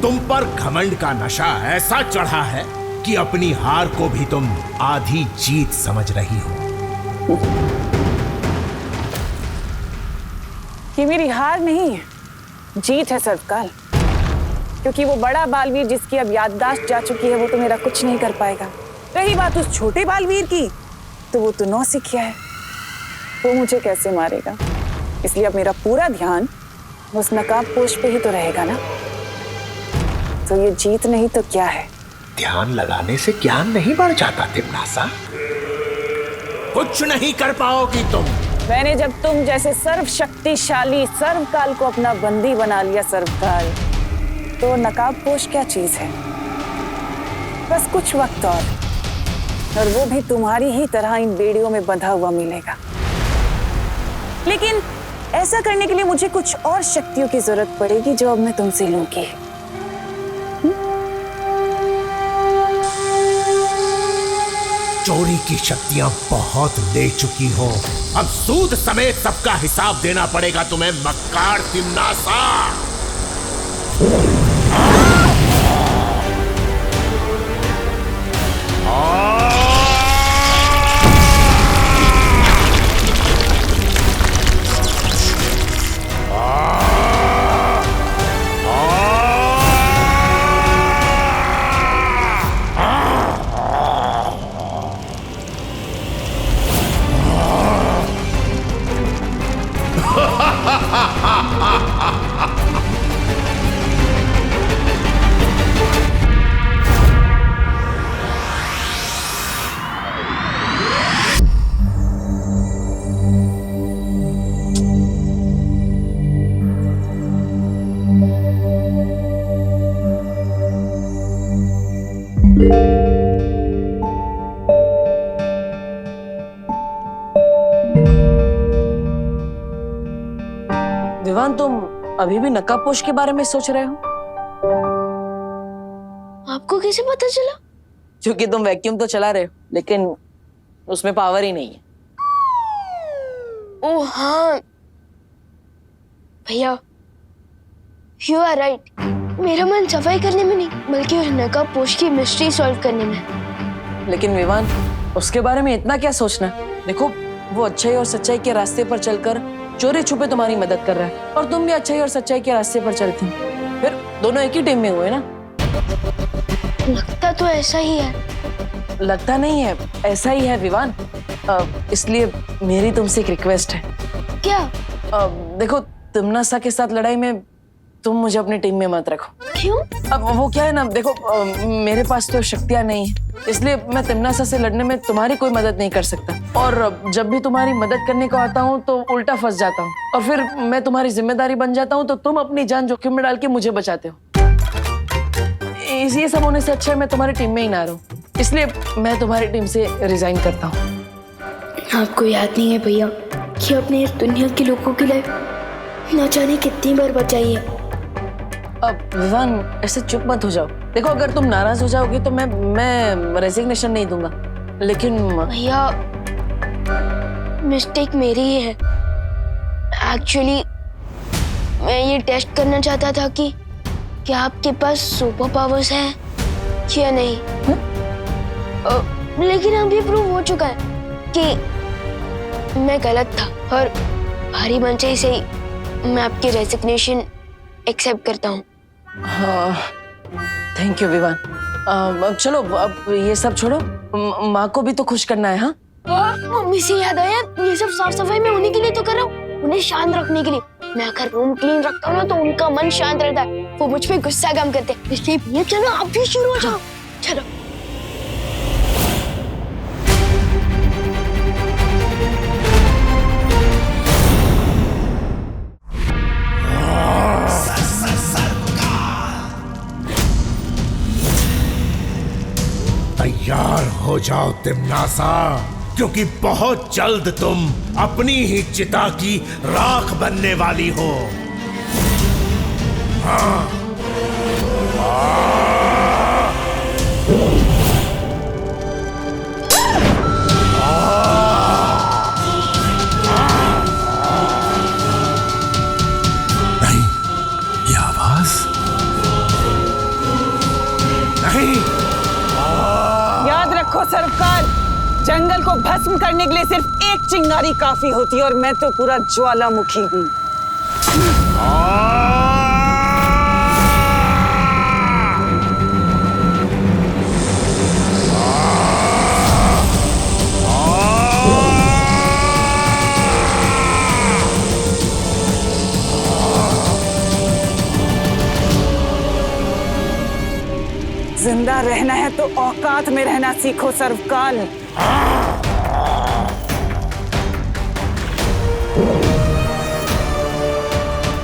तुम पर घमंड का नशा ऐसा चढ़ा है कि अपनी हार को भी तुम आधी जीत समझ रही हो। ये मेरी हार नहीं है, जीत है सर्वकाल, क्योंकि वो बड़ा बालवीर जिसकी अब याददाश्त जा चुकी है वो तो मेरा कुछ नहीं कर पाएगा। रही बात उस छोटे बालवीर की, तो वो तो 9 से किया है, वो मुझे कैसे मारेगा। इसलिए अब मेरा पूरा ध्यान उस नकाबपोश पे ही तो रहेगा ना। तो ये जीत नहीं तो क्या है? ध्यान लगाने से ज्ञान नहीं बढ़ जाता तिमनासा। कुछ नहीं कर पाओगी तुम। मैंने जब तुम जैसे सर्वशक्तिशाली सर्वकाल को अपना बंदी बना लिया सर्वकाल, तो नकाबपोश क्या चीज है? बस कुछ वक्त और वो भी तुम्हारी ही तरह इन बेड़ियों में बंधा हुआ मिलेगा। लेकिन ऐसा करने के लिए मुझे कुछ और शक्तियों की जरूरत पड़ेगी जो अब मैं तुमसे लूंगी। चोरी की शक्तियां बहुत ले चुकी हो, अब सूद समेत सबका हिसाब देना पड़ेगा तुम्हें मक्कार तिमनासा। विवान, तुम अभी भी नकाबपोश के बारे में सोच रहे हो? आपको कैसे पता चला? क्योंकि तुम वैक्यूम तो चला रहे हो, लेकिन उसमें पावर ही नहीं है। ओह हाँ भैया, यू आर राइट। मेरा मन सफाई करने में नहीं, बल्कि उस नकाबपोश की मिस्ट्री सॉल्व करने में। लेकिन विवान, उसके बारे में इतना क्या सोचना? देखो, वो अच्छाई और सच्चाई के रास्ते पर चलकर चोरी छुपे तुम्हारी मदद कर रहा है, और तुम भी अच्छाई और सच्चाई के रास्ते पर चलती हो। फिर दोनों एक ही टीम में हुए ना? लगता तो ऐसा ही है। लगता नहीं है, ऐसा ही है विवान। इसलिए मेरी तुमसे एक रिक्वेस्ट है। क्या? देखो, तिमनासा के साथ लड़ाई में तुम मुझे अपनी टीम में मत रखो। क्यों? अब वो क्या है ना, देखो, मेरे पास तो शक्तियां नहीं है, इसलिए मैं तिमनासा से लड़ने में तुम्हारी कोई मदद नहीं कर सकता। और जब भी तुम्हारी मदद करने को आता हूँ तो उल्टा फंस जाता हूँ, और फिर मैं तुम्हारी जिम्मेदारी बन जाता हूँ, तो तुम अपनी जान जोखिम में डाल के मुझे बचाते हो। ये सब होने से अच्छा है मैं तुम्हारी टीम में ही ना रहूं, इसलिए मैं तुम्हारी टीम से रिजाइन करता हूँ। आपको याद नहीं है भैया कि अपने इस दुनिया के लोगों के लिए न जाने कितनी बार बचाई है। अब विवान, ऐसे चुप मत हो जाओ। देखो, अगर तुम नाराज हो जाओगे तो मैं रेजिग्नेशन नहीं दूंगा, लेकिन भैया मिस्टेक मेरी ही है। एक्चुअली मैं ये टेस्ट करना चाहता था कि क्या आपके पास सुपर पावर्स हैं या नहीं। लेकिन अब ये प्रूव हो चुका है कि मैं गलत था, और भारी मनचाही से ही मैं आपकी रेजिग्नेशन एक्सेप्ट करता हूँ। हाँ, थैंक यू विवान। अब चलो, अब ये सब छोड़ो, माँ को भी तो खुश करना है। हाँ, मम्मी से याद आया, ये सब साफ सफाई में उन्हीं के लिए तो कर रहा हूँ, उन्हें शांत रखने के लिए। मैं अगर रूम क्लीन रखता हूँ ना तो उनका मन शांत रहता है, वो मुझ पे गुस्सा कम करते हैं। इसलिए भैया चलो आप भी शुरू हो जाओ। चलो। तैयार हो जाओ तिमनासा, क्योंकि बहुत जल्द तुम अपनी ही चिता की राख बनने वाली हो। हाँ। नहीं, ये आवाज नहीं। याद रखो सर्वकाल, जंगल को भस्म करने के लिए सिर्फ एक चिंगारी काफी होती है, और मैं तो पूरा ज्वालामुखी हूँ। जिंदा रहना है तो औकात में रहना सीखो सर्वकाल।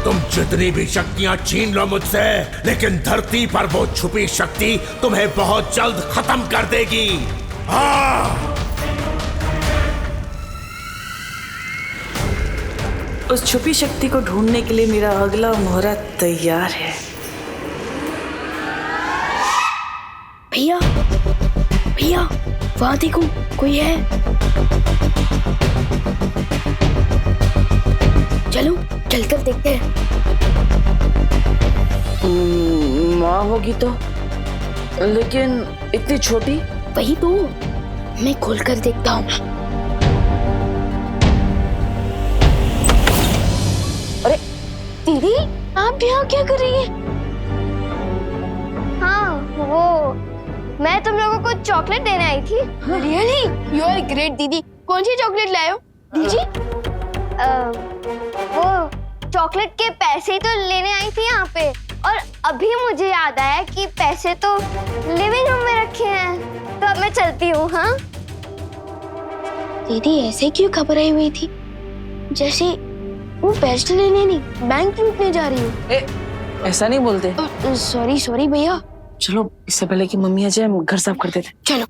तुम जितनी भी शक्तियां छीन लो मुझसे, लेकिन धरती पर वो छुपी शक्ति तुम्हें बहुत जल्द खत्म कर देगी। हाँ। उस छुपी शक्ति को ढूंढने के लिए मेरा अगला मुहूर्त तैयार है। भैया भैया वहां देखो, कोई है। चलो चलकर देखते हैं। माँ होगी तो, लेकिन इतनी छोटी। वही तो, मैं खोलकर देखता हूँ। अरे दीदी, आप यहाँ क्या कर रही हैं? हाँ, वो मैं तुम लोगों को चॉकलेट देने आई थी। रियली? यू आर ग्रेट दीदी। कौन सी चॉकलेट लाए हो दीदी? वो चॉकलेट के पैसे तो लेने आई थी यहाँ पे, और अभी मुझे याद आया कि पैसे तो लिविंग रूम में रखे हैं, तो अब मैं चलती हूँ। हाँ दीदी, ऐसे क्यों घबराई हुई थी, जैसे वो पैसे लेने नहीं बैंक लूटने जा रही हो। ऐसा नहीं बोलते। सॉरी सॉरी भैया। चलो, इससे पहले कि मम्मी आ जाए हम घर साफ कर देते। चलो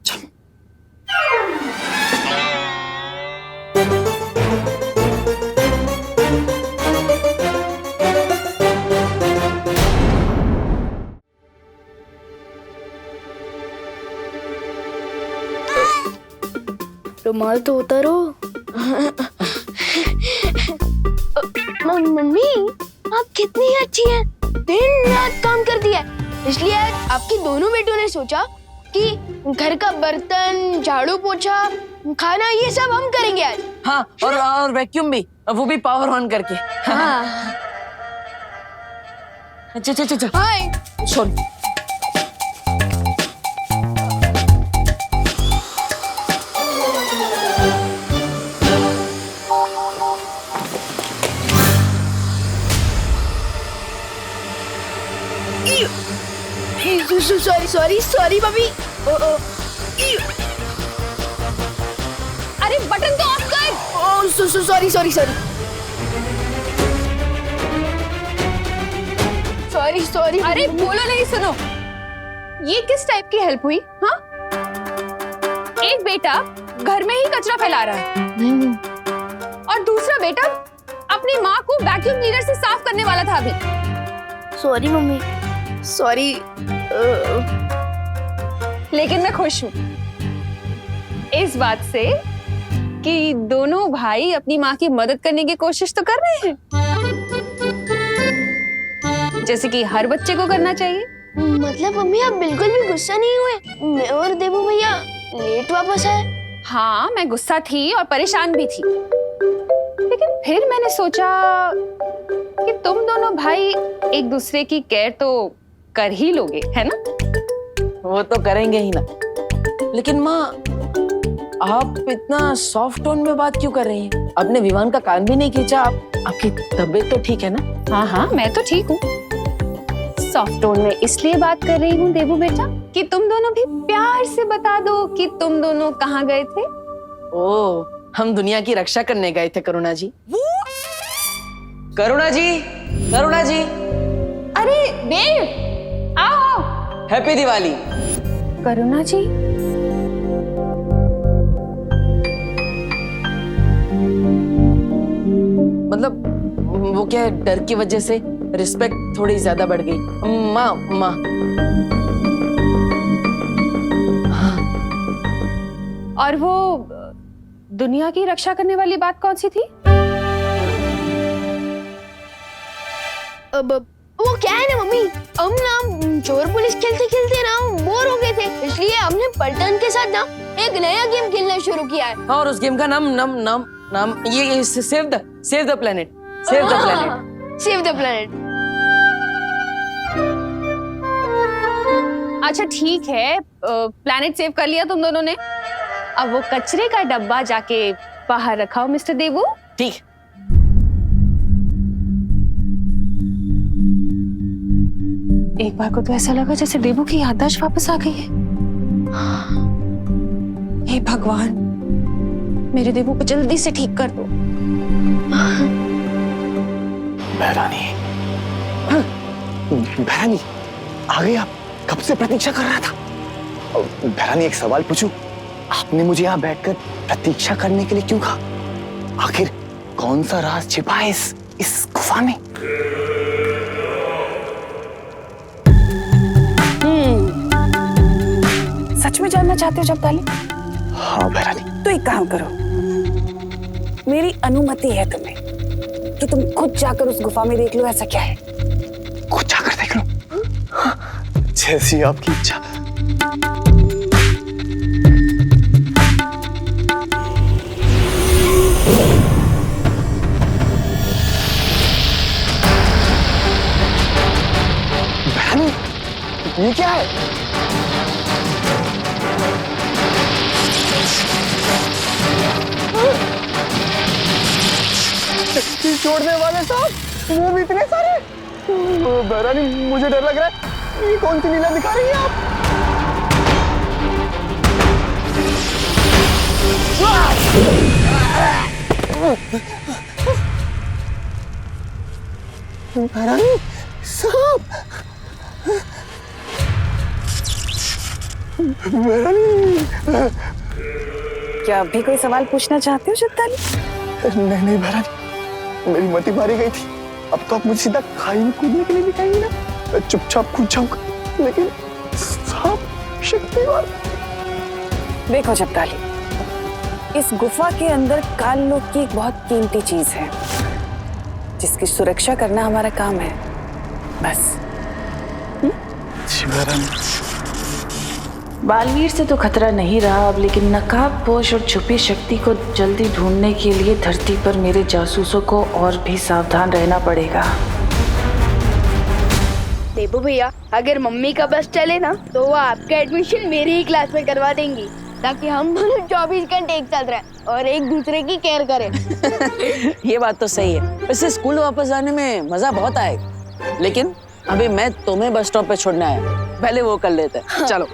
रुमाल तो उतारो। मम्मी, आप कितनी अच्छी हैं। दिन रात काम करती है, इसलिए आज आपकी दोनों बेटों ने सोचा कि घर का बर्तन, झाड़ू पोछा, खाना ये सब हम करेंगे आज। हाँ, और वैक्यूम भी, वो भी पावर ऑन करके। हाँ। अच्छा। हाय। सुन, सॉरी मम्मी। अरे बटन तो ऑफ कर। सॉरी। अरे बोलो नहीं, सुनो। ये किस टाइप की हेल्प हुई? हाँ, एक बेटा घर में ही कचरा फैला रहा है और दूसरा बेटा अपनी माँ को वैक्यूम क्लीनर से साफ करने वाला था अभी। Sorry mummy, sorry. लेकिन मैं खुश हूँ इस बात से कि दोनों भाई अपनी माँ की मदद करने की कोशिश तो कर रहे हैं, जैसे कि हर बच्चे को करना चाहिए। मतलब मम्मी, आप बिल्कुल भी गुस्सा नहीं हुए? मैं और देवू भैया लेट वापस आए। हाँ, मैं गुस्सा थी और परेशान भी थी, लेकिन फिर मैंने सोचा कि तुम दोनों भाई एक दूसरे की केयर तो कर ही लोगे, है ना? वो तो करेंगे ही ना। लेकिन माँ, आप इतना सॉफ्ट टोन में बात क्यों कर रही हैं? आपने विवान का कान भी नहीं खींचा। आपकी तबीयत तो ठीक है ना? हाँ, मैं तो ठीक हूँ। सॉफ्ट टोन में इसलिए बात कर रही हूँ देवू बेटा कि तुम दोनों भी प्यार से बता दो कि तुम दोनों कहाँ गए थे। ओ, हम दुनिया की रक्षा करने गए थे करुणा जी। करुणा जी। अरे देव, आओ। हैप्पी दिवाली। करुणा जी, मतलब वो क्या, डर की वजह से रिस्पेक्ट थोड़ी ज्यादा बढ़ गई। माँ। और वो दुनिया की रक्षा करने वाली बात कौन सी थी? अब वो क्या है ना मम्मी, हम ना चोर पुलिस खेलते खेलते ना बोर हो गए थे, इसलिए हमने पलटन के साथ ना एक नया गेम खेलना शुरू किया है। और उस गेम का नाम ये save the planet. Save the planet. अच्छा ठीक है, प्लेनेट सेव कर लिया तुम दोनों ने। अब वो कचरे का डब्बा जाके बाहर रखाओ मिस्टर देवू। ठीक। एक बार को तो ऐसा लगा जैसे देबू की याददाश्त वापस आ गई है। हे भगवान, मेरे देबू को जल्दी से ठीक कर दो। बहरानी, बहरानी आ गई आप? कब से प्रतीक्षा कर रहा था। बहरानी एक सवाल पूछूं, आपने मुझे यहाँ बैठकर प्रतीक्षा करने के लिए क्यों कहा? आखिर कौन सा राज छिपा है इस गुफा में? सच में जानना चाहते हो जब्ताली? हाँ बहरानी। तो एक काम करो, मेरी अनुमति है तुम्हें कि तुम खुद जाकर उस गुफा में देख लो ऐसा क्या है। खुद जाकर देख लो? जैसी आपकी इच्छा। बहरानी, ये क्या है? छोड़ने वाले साहब, वो भी इतने सारे। बहरानी मुझे डर लग रहा है, ये कौन सी लीला दिखा रही है आप? बहरानी साहब, बहरानी। क्या अभी कोई सवाल पूछना चाहते हो जब्ताली? नहीं नहीं बहरानी, मेरी मति मारी गई थी। अब तो आप मुझे सीधा खाई में कूदने के लिए दिखाएंगे ना, चुपचाप कूद जाऊंगा। लेकिन साहब शक्तिवान। देखो जब्ताली, इस गुफा के अंदर काल लोक की एक बहुत कीमती चीज है जिसकी सुरक्षा करना हमारा काम है, बस। बालवीर से तो खतरा नहीं रहा अब, लेकिन नकाबपोश और छुपी शक्ति को जल्दी ढूंढने के लिए धरती पर मेरे जासूसों को और भी सावधान रहना पड़ेगा। देबू भैया, अगर मम्मी का बस चले ना तो वो आपका एडमिशन मेरी ही क्लास में करवा देंगी, ताकि हम दोनों 24 घंटे एक साथ रहें और एक दूसरे की केयर करें। ये बात तो सही है। वैसे स्कूल वापस जाने में मजा बहुत आएगा, लेकिन अभी मैं तुम्हें बस स्टॉप पे छोड़ने आया, पहले वो कर लेते हैं। हाँ। चलो।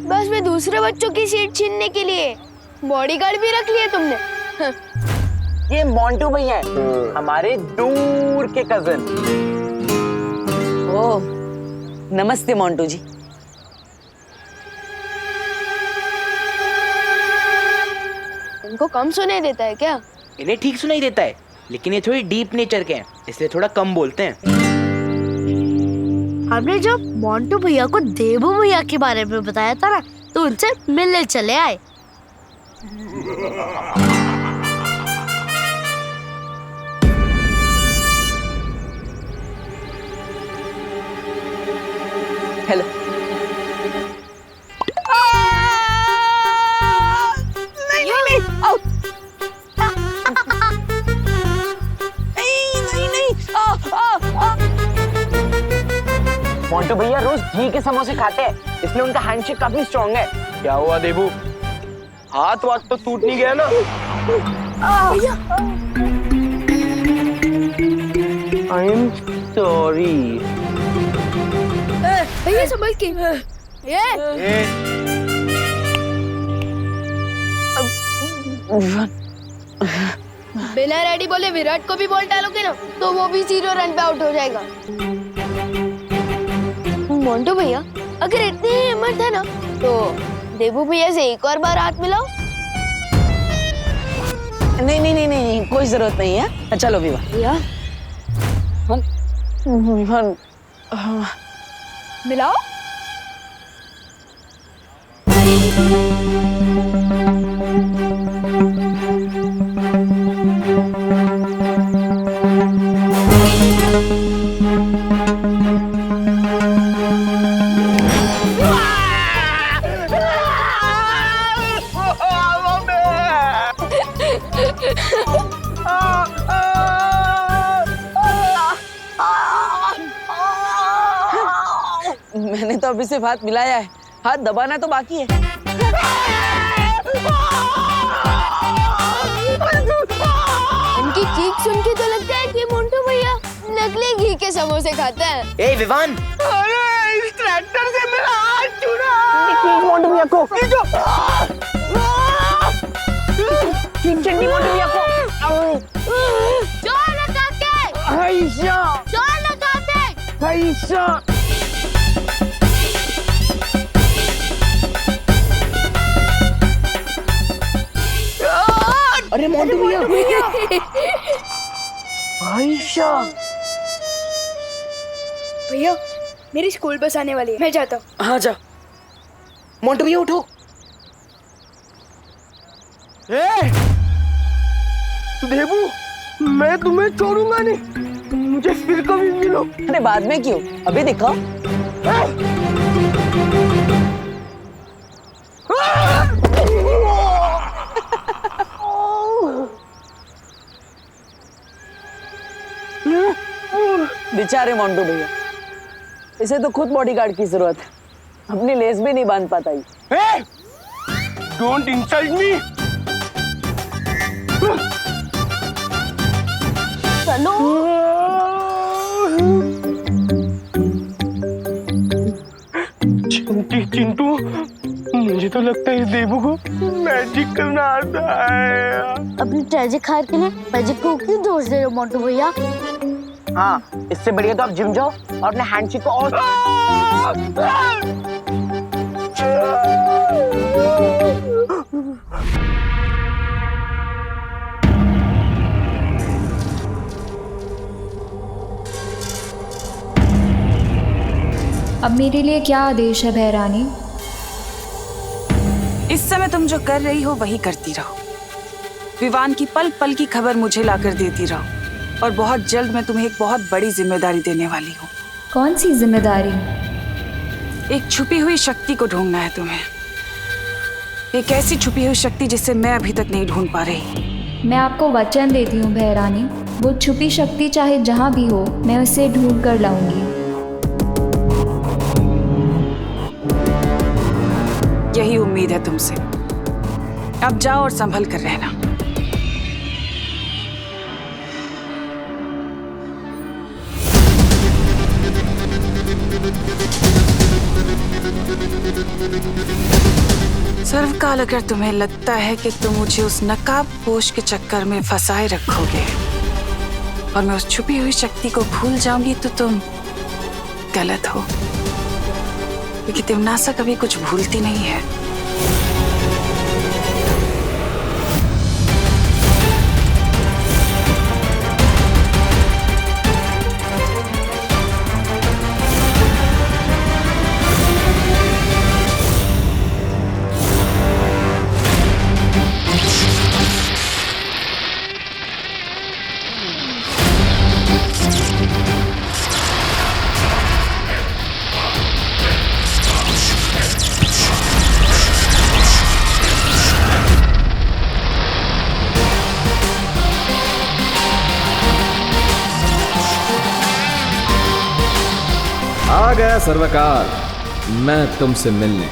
बस में दूसरे बच्चों की सीट छीनने के लिए बॉडीगार्ड भी रख लिए तुमने। ये मोंटू भैया है, हमारे दूर के कजन। ओह, नमस्ते मोंटू जी। इनको कम सुनाई देता है क्या? इन्हें ठीक सुनाई देता है, लेकिन ये थोड़ी डीप नेचर के हैं, इसलिए थोड़ा कम बोलते हैं। हमने जब मोंटू भैया को देबू भैया के बारे में बताया था ना, तो उनसे मिलने चले आए। हेलो। नहीं, मोंटू भैया रोज घी के समोसे खाते हैं, इसलिए उनका हैंडशेक काफी स्ट्रॉन्ग है। क्या हुआ देबू, हाथ वाथ तो टूट नहीं गया ना? I am sorry. भैया संभल के। बिना रेडी बोले विराट को भी बॉल डालोगे ना, तो वो भी 0 रन पे आउट हो जाएगा। मोंटू भैया, अगर इतनी हिम्मत है ना, तो देबू भैया से एक और बार हाथ मिलाओ। नहीं नहीं नहीं नहीं, कोई जरूरत नहीं है। चलो विवाह। भैया मिलाओ। अभी सिर्फ हाथ मिलाया है, हाथ दबाना तो बाकी है। इनकी चीख सुन के तो लगता है कि मोंटू भैया नकली घी के समोसे खाते हैं। ए विवान, अरे इस ट्रैक्टर से मेरा हाथ चुरा। मोंटू भैया को चंडी मोंटू भैया को जोर लगा के, ऐसा जोर लगा के। ऐसा अरे मोंटू भैया ऐसा भैया मेरी स्कूल बस आने वाली है, मैं जाता हूँ। हाँ जा। मोंटू भैया उठो। देबू, मैं तुम्हें छोड़ूंगा नहीं, मुझे फिर कभी मिलो। अरे बाद में क्यों, अभी दिखाओ। बेचारे मोंटू भैया, इसे तो खुद बॉडीगार्ड की जरूरत है, अपनी लेस भी नहीं बांध पाता ही। Don't insult me. चलो। चिंटू, मुझे तो लगता है इस देबू को मैजिक करना आता है। अपनी ट्रेजिक हार के लिए मैजिक को क्यों दोष दे रहे हो मोंटू भैया? हाँ, इससे बढ़िया तो आप जिम जाओ और अपने हैंडशेक को और अब मेरे लिए क्या आदेश है भैरानी? इस समय तुम जो कर रही हो वही करती रहो। विवान की पल पल की खबर मुझे लाकर देती रहो, और बहुत जल्द मैं तुम्हें एक बहुत बड़ी जिम्मेदारी देने वाली हूँ। कौन सी जिम्मेदारी? एक छुपी हुई शक्ति को ढूंढना है तुम्हें। एक ऐसी छुपी हुई शक्ति जिसे मैं अभी तक नहीं ढूंढ पा रही। मैं आपको वचन देती हूँ भैरानी, वो छुपी शक्ति चाहे जहाँ भी हो, मैं उसे ढूंढ कर लाऊंगी। यही उम्मीद है तुमसे। अब जाओ और संभल कर रहना। सर्वकाल, अगर तुम्हें लगता है कि तुम मुझे उस नकाबपोश के चक्कर में फंसाए रखोगे और मैं उस छुपी हुई शक्ति को भूल जाऊंगी, तो तुम गलत हो, क्योंकि तिमनासा कभी कुछ भूलती नहीं है। आ गया सर्वकाल, मैं तुमसे मिलने।